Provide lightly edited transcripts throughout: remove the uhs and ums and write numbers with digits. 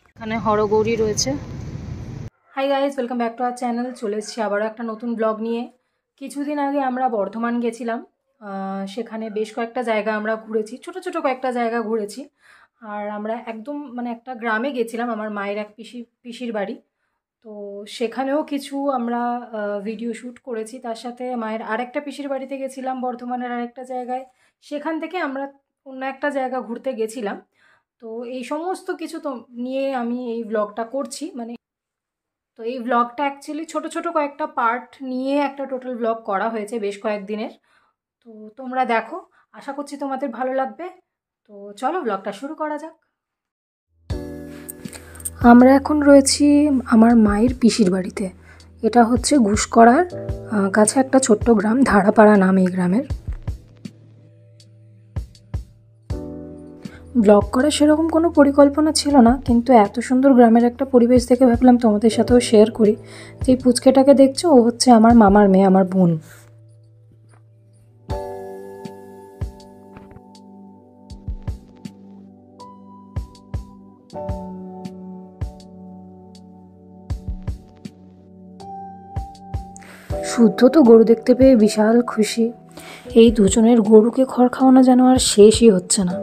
এখানে হরগৌরী রয়েছে। Hi guys, welcome back to our channel. চলে এসেছি আবারও একটা নতুন ব্লগ নিয়ে। কিছুদিন আগে আমরা বর্ধমান গেছিলাম, সেখানে বেশ কয়েকটা জায়গা আমরা ঘুরেছি, ছোট ছোট কয়েকটা জায়গা ঘুরেছি। আর আমরা একদম একটা গ্রামে গেছিলাম, আমার মায়ের এক পিসির বাড়ি। তো সেখানেও কিছু আমরা ভিডিও শ্যুট করেছি। তার সাথে মায়ের আরেকটা পিসির বাড়িতে গেছিলাম বর্ধমানের আরেকটা জায়গায়। সেখান থেকে আমরা অন্য একটা জায়গা ঘুরতে গেছিলাম। তো এই সমস্ত কিছু তো নিয়ে আমি এই ব্লগটা করছি। তো এই ব্লগটা অ্যাকচুয়ালি ছোট ছোট কয়েকটা পার্ট নিয়ে একটা টোটাল ব্লগ করা হয়েছে বেশ কয়েকদিনের। তো তোমরা দেখো, আশা করছি তোমাদের ভালো লাগবে। তো চলো ব্লগটা শুরু করা যাক। আমরা এখন রয়েছি আমার মায়ের পিসির বাড়িতে। এটা হচ্ছে ঘুষকরার কাছে একটা ছোট্ট গ্রাম, ধারাপাড়া নাম এই গ্রামের। ব্লগ করার সেরকম কোনো পরিকল্পনা ছিল না, কিন্তু এত সুন্দর গ্রামের একটা পরিবেশ দেখে ভাবলাম তোমাদের সাথেও শেয়ার করি। যে এই পুচকেটাকে দেখছো, ও হচ্ছে আমার মামার মেয়ে, আমার বোন। শুদ্ধ তো গরু দেখতে পেয়ে বিশাল খুশি। এই দুজনের গরুকে খড় খাওয়ানো যেন আর শেষই হচ্ছে না।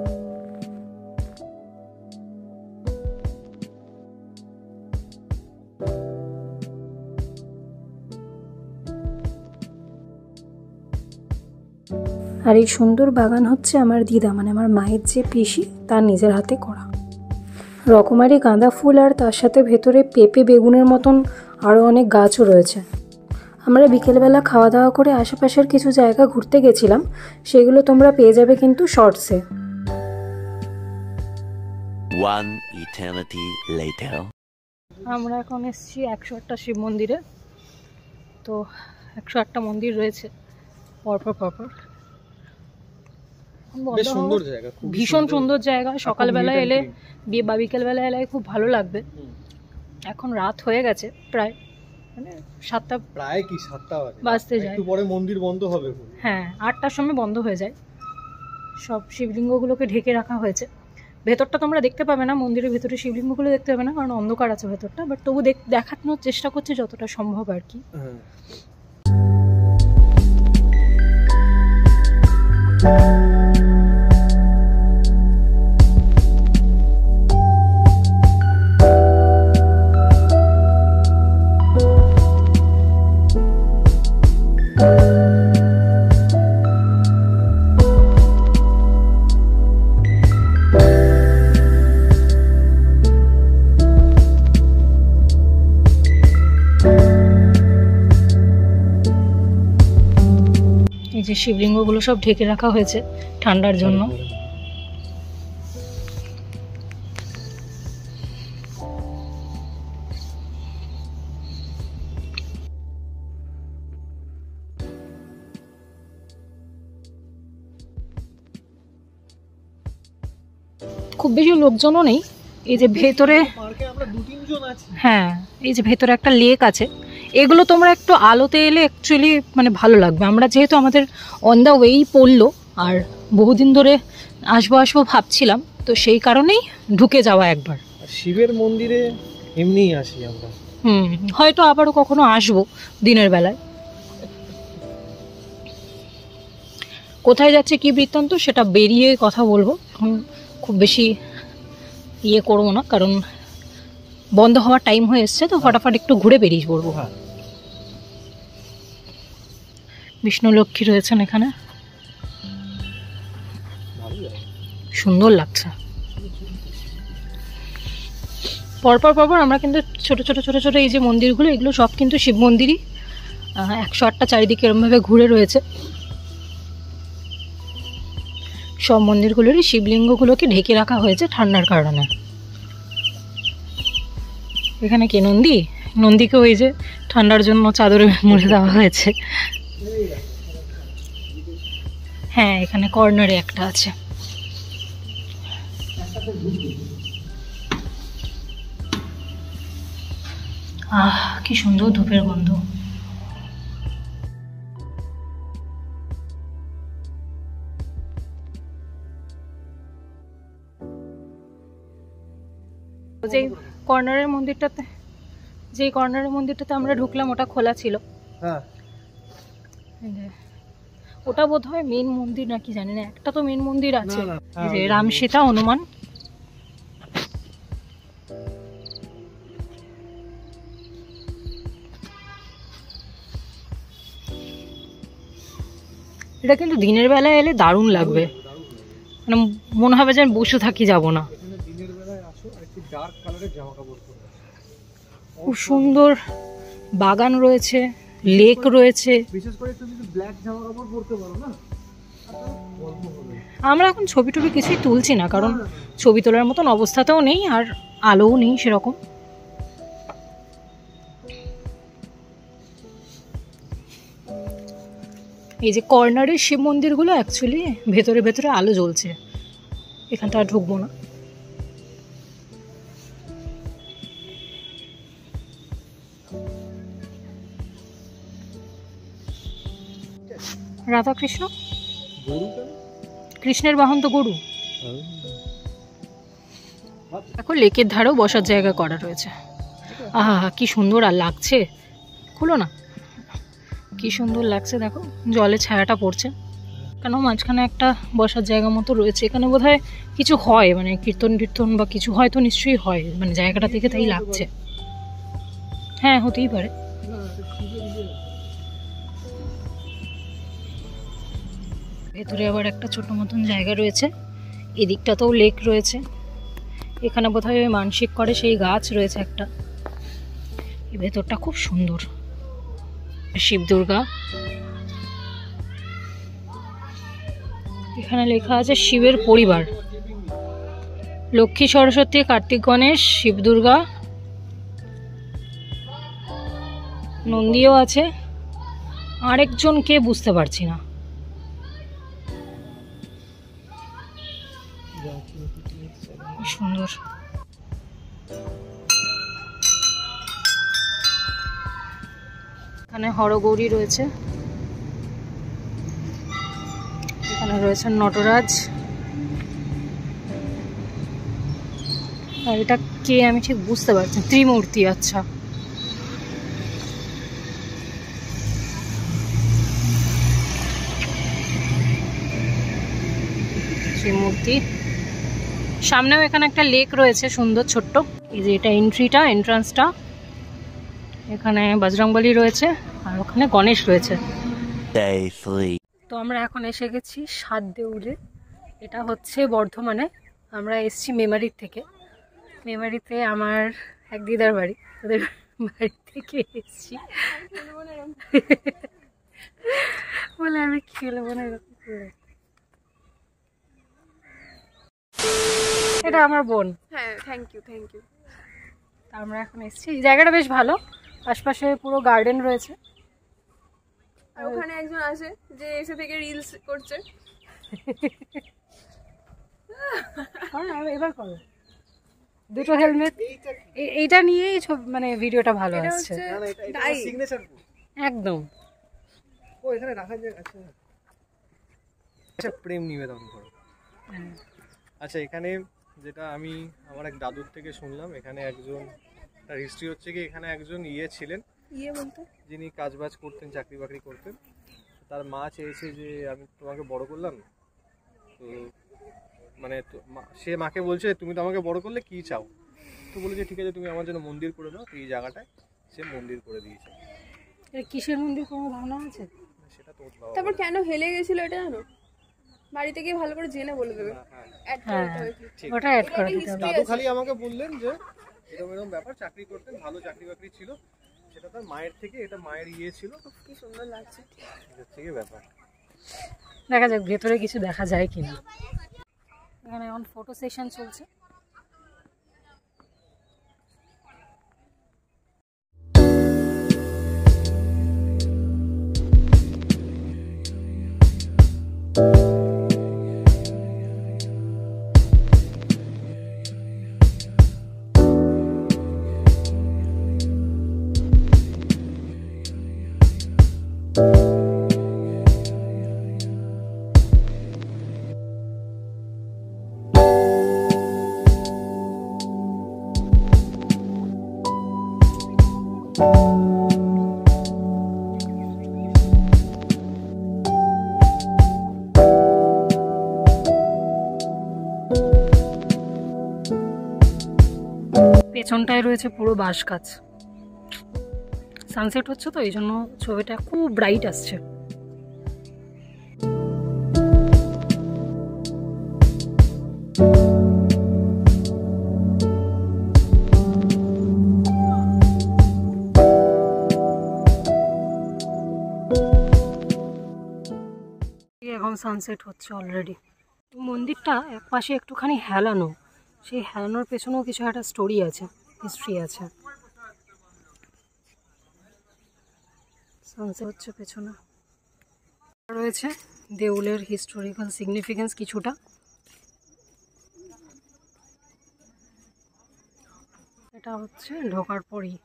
আর এই সুন্দর বাগান হচ্ছে আমার দিদা, আমার মায়ের যে পিসি, তার নিজের হাতে করা। রকমারি গাঁদা ফুল আর তার সাথে ভেতরে পেঁপে বেগুনের মতন আরও অনেক গাছও রয়েছে। আমরা বিকেলবেলা খাওয়া দাওয়া করে আশেপাশের কিছু জায়গা ঘুরতে গেছিলাম, সেগুলো তোমরা পেয়ে যাবে কিন্তু শর্টসে। আমরা এখন এসেছি 108টা শিব মন্দিরে। তো 108টা মন্দির রয়েছে পরপর। ভীষণ সুন্দর জায়গা। সকালবেলায় এলে বা বিকেলবেলা এলে খুব ভালো লাগবে। এখন রাত হয়ে গেছে, প্রায় 7টা, প্রায় কি 7টা বাজতে যায়। একটু পরে মন্দির বন্ধ হবে। হ্যাঁ, 8টার সময় বন্ধ হয়ে যায়। সব শিবলিঙ্গগুলোকে ঢেকে রাখা হয়েছে। ভেতরটা তোমরা দেখতে পাবে না, মন্দিরের ভেতরে শিবলিঙ্গগুলো দেখতে পাবে না, কারণ অন্ধকার আছে ভেতরটা। বাট তবু দেখানোর চেষ্টা করছি যতটা সম্ভব আর কি। এই যে শিবলিঙ্গগুলো সব ঢেকে রাখা হয়েছে ঠান্ডার জন্য। খুব বেশি লোকজনও নেই। এই যে ভেতরে, হ্যাঁ, এই যে ভেতরে একটা লেক আছে। এগুলো তোমরা একটু আলোতে এলে অ্যাকচুয়ালি ভালো লাগবে। আমরা যেহেতু আমাদের অন দ্য ওয়েই পড়লো, আর বহুদিন ধরে আসবো ভাবছিলাম, তো সেই কারণেই ঢুকে যাওয়া একবার। শিবের মন্দিরে এমনিই আসি আমরা। হয়তো আবারও কখনো আসবো দিনের বেলায়। কোথায় যাচ্ছে কি বৃত্তান্ত সেটা বেরিয়ে কথা বলবো। এখন খুব বেশি করবো না, কারণ বন্ধ হওয়ার টাইম হয়ে এসছে। তো ফটাফট একটু ঘুরে বেরিয়ে পড়বো। বিষ্ণু লক্ষ্মী রয়েছেন এখানে, সুন্দর লাগছে। পরপর আমরা কিন্তু ছোট ছোট এই যে মন্দিরগুলো, এগুলো সব কিন্তু শিব মন্দিরই। 108টা চারিদিকে এরমভাবে ঘুরে রয়েছে। সব মন্দিরগুলোরই শিবলিঙ্গগুলোকে ঢেকে রাখা হয়েছে ঠান্ডার কারণে। এখানে কি নন্দীকে ওই যে ঠান্ডার জন্য চাদরে মুড়ে দেওয়া হয়েছে। হ্যাঁ, এখানে কর্নারে একটা আছে। কি সুন্দর ধূপের গন্ধ। যেই কর্নারের মন্দিরটাতে আমরা ঢুকলাম ওটা খোলা ছিল। হ্যাঁ, ওটা বোধহয় মেন মন্দির নাকি জানি না, একটা তো মেন মন্দির আছে, না, এই যে রাম সীতা হনুমান। এটা কিন্তু দিনের বেলায় এলে দারুণ লাগবে, মানে মনে হবে যেন বসে থাকি, যাব না। দিনের বেলায় আসো আর একটু ডার্ক কালারের জামা কাপড় পরো। খুব সুন্দর বাগান রয়েছে, লেক রয়েছে। বিশেষ করে একটু যদি ব্ল্যাক জামা কাপড় পরতে পারো না, আমরা এখন ছবি টবি কিছুই তুলছি না, কারণ ছবি তোলার মতন অবস্থাতেও নেই আর আলোও নেই সেরকম। এই যে কর্নারের শিব মন্দিরগুলো অ্যাকচুয়ালি ভেতরে ভেতরে আলো জ্বলছে, এখানটা আর ঢুকবো না। রাধাকৃষ্ণ, কৃষ্ণের বাহন তো গরু। এখন লেকের ধারেও বসার জায়গা করা রয়েছে। আহা কি সুন্দর আর লাগছে, খুলো না, কি সুন্দর লাগছে দেখো, জলে ছায়াটা পড়ছে। কেন মাঝখানে একটা বসার জায়গা মতো রয়েছে, এখানে বোধহয় কিছু হয়, মানে কীর্তন টীর্তন বা কিছু হয়তো নিশ্চয়ই হয়, মানে জায়গাটা থেকে তাই লাগছে। হ্যাঁ হতেই পারে। ভেতরে আবার একটা ছোট মতন জায়গা রয়েছে, এদিকটাতেও লেক রয়েছে, এখানে বোধহয় মানসিক করে সেই গাছ রয়েছে একটা। এই ভেতরটা খুব সুন্দর। শিব দুর্গা, এখানে লেখা আছে শিবের পরিবার, লক্ষ্মী সরস্বতী কার্তিক গণেশ শিব দুর্গা, নন্দীও আছে, আরেকজন কে বুঝতে পারছি না। সুন্দর। এখানে হরগৌরী রয়েছে, এখানে রয়েছে নটরাজ, আর এটা কে আমি ঠিক বুঝতে পারছি, ত্রিমূর্তি। আচ্ছা, ত্রিমূর্তি। সামনেও এখানে একটা লেক রয়েছে সুন্দর ছোট্ট, এই যে এটা এন্ট্রান্সটা, এখানে বজরংবলী রয়েছে আর ওখানে গণেশ রয়েছে। তো আমরা এখন এসে গেছি সাত দেউলে, এটা হচ্ছে বর্ধমানে, আমরা এসছি মেমারির থেকে। মেমারিতে আমার এক দিদার বাড়ি, ওদের বাড়ি থেকে এসছি বলে আমি খেলবো না এরকম করে। এটা আমার বোন। হ্যাঁ, থ্যাংক ইউ। আমরা এখন এসেছি, এই জায়গাটা বেশ ভালো, আশপাশে পুরো গার্ডেন রয়েছে। আর ওখানে একজন আছে যে এসে থেকে রিলস করছে। এবার করো দুটো হেলমেট, এইটা নিয়েই মানে ভিডিওটা ভালো আসছে একদম। ও এখানে রাখা যায়। আচ্ছা, প্রেম নিবেদন করো। আচ্ছা, এখানে যেটা আমি আমার এক দাদুর থেকে শুনলাম, এখানে একজন, তার হিস্ট্রি হচ্ছে কি, এখানে একজন ছিলেন, বলতে যিনি কাজবাজ করতেন, চাকরি বাকরি করতেন। তার মা চেয়েছে যে আমি তোমাকে বড় করলাম, তো মানে সে মাকে বলছে তুমি তো আমাকে বড় করলে, কি চাও? তো বলেছে ঠিক আছে তুমি আমার জন্য মন্দির করে দাও। তো এই জায়গাটায় সে মন্দির করে দিয়েছে। কিসের মন্দির কোনো ধারণা আছে? সেটা তো বাবা। তারপর কেন হেলে গেছিল এটা জানো? বাড়িতে গিয়ে ভালো করে জেনে বলে দেবে। ওটা অ্যাড করে দিতে হবে। দাদু খালি আমাকে বললেন যে এরকম এরকম ব্যাপার, চাকরি করতেন, ভালো চাকরি বাকরি ছিল, সেটা তার মায়ের থেকে, এটা মায়ের ছিল। তো কি সুন্দর লাগছে, থেকে ব্যাপার। দেখা যাক ভেতরে কিছু দেখা যায় কিনা। এখানে এখন ফটো সেশন চলছে। পেছনটায় রয়েছে পুরো বাঁশ গাছ। সানসেট হচ্ছে তো এই জন্য ছবিটা খুব ব্রাইট আসছে। এখন সানসেট হচ্ছে অলরেডি। মন্দিরটা এক পাশে একটুখানি হেলানো, সেই হেলানোর পেছনেও কিছু একটা স্টোরি আছে, হিস্ট্রি আছে। সানসেট হচ্ছে পেছনে রয়েছে দেউলের হিস্টোরিক্যাল সিগনিফিকেন্স কিছুটা। এটা হচ্ছে ঢোকার পরই।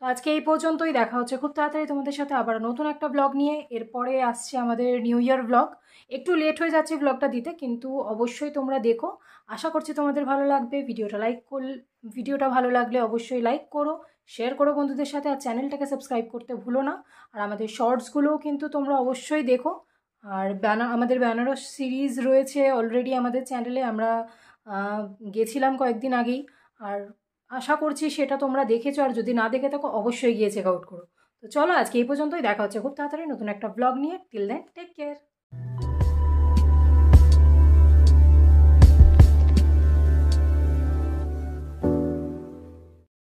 তো আজকে এই পর্যন্তই। দেখা হচ্ছে খুব তাড়াতাড়ি তোমাদের সাথে আবার নতুন একটা ব্লগ নিয়ে। এরপরে আসছে আমাদের নিউ ইয়ার ব্লগ। একটু লেট হয়ে যাচ্ছে ব্লগটা দিতে, কিন্তু অবশ্যই তোমরা দেখো। আশা করছি তোমাদের ভালো লাগবে। ভিডিওটা ভালো লাগলে অবশ্যই লাইক করো, শেয়ার করো বন্ধুদের সাথে, আর চ্যানেলটাকে সাবস্ক্রাইব করতে ভুলো না। আর আমাদের শর্টসগুলোও কিন্তু তোমরা অবশ্যই দেখো। আর আমাদের বেনারস সিরিজ রয়েছে অলরেডি আমাদের চ্যানেলে, আমরা গেছিলাম কয়েকদিন আগেই। আর আশা করছি সেটা তোমরা দেখেছো, আর যদি না দেখে থাকো অবশ্যই গিয়ে চেক আউট করো। তো চলো আজকে এই পর্যন্তই। দেখা হচ্ছে খুব তাড়াতাড়ি নতুন একটা ব্লগ নিয়ে। Till then take care.